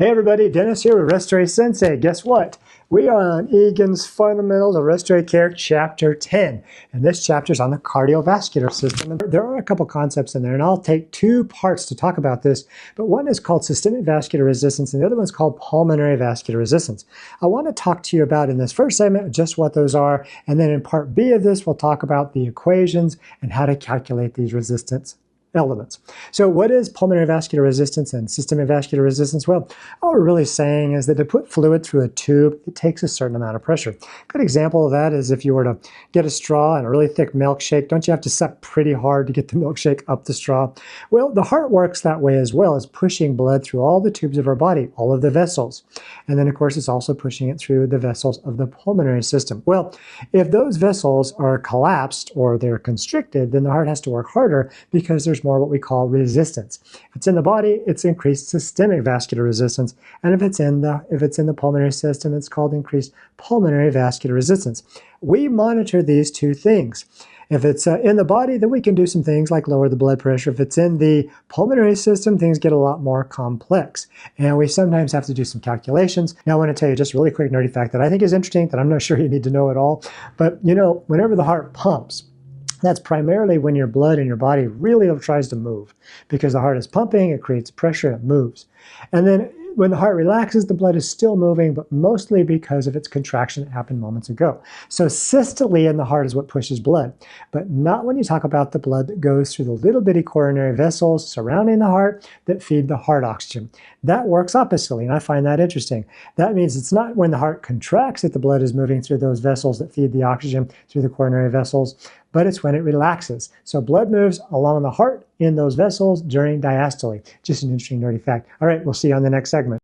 Hey everybody, Dennis here with Respiratory Sensei. Guess what? We are on Egan's Fundamentals of Respiratory Care, Chapter 10. And this chapter is on the cardiovascular system. And there are a couple concepts in there, and I'll take two parts to talk about this. But one is called systemic vascular resistance, and the other one's called pulmonary vascular resistance. I want to talk to you about in this first segment just what those are, and then in part B of this, we'll talk about the equations and how to calculate these resistance elements. So what is pulmonary vascular resistance and systemic vascular resistance? Well, all we're really saying is that to put fluid through a tube, it takes a certain amount of pressure. A good example of that is if you were to get a straw and a really thick milkshake, don't you have to suck pretty hard to get the milkshake up the straw? Well, the heart works that way as well, as pushing blood through all the tubes of our body, all of the vessels. And then, of course, it's also pushing it through the vessels of the pulmonary system. Well, if those vessels are collapsed or they're constricted, then the heart has to work harder because there's more what we call resistance. If it's in the body, it's increased systemic vascular resistance, and if it's in the pulmonary system, it's called increased pulmonary vascular resistance. We monitor these two things. If it's in the body, then we can do some things like lower the blood pressure. If it's in the pulmonary system, things get a lot more complex, and we sometimes have to do some calculations. Now, I want to tell you just a really quick nerdy fact that I think is interesting that I'm not sure you need to know at all, but you know, whenever the heart pumps, that's primarily when your blood in your body really tries to move. Because the heart is pumping, it creates pressure, and it moves. And then when the heart relaxes, the blood is still moving, but mostly because of its contraction that happened moments ago. So systole in the heart is what pushes blood, but not when you talk about the blood that goes through the little bitty coronary vessels surrounding the heart that feed the heart oxygen. That works oppositely, and I find that interesting. That means it's not when the heart contracts that the blood is moving through those vessels that feed the oxygen through the coronary vessels, but it's when it relaxes. So blood moves along the heart in those vessels during diastole. Just an interesting nerdy fact. All right, we'll see you on the next segment.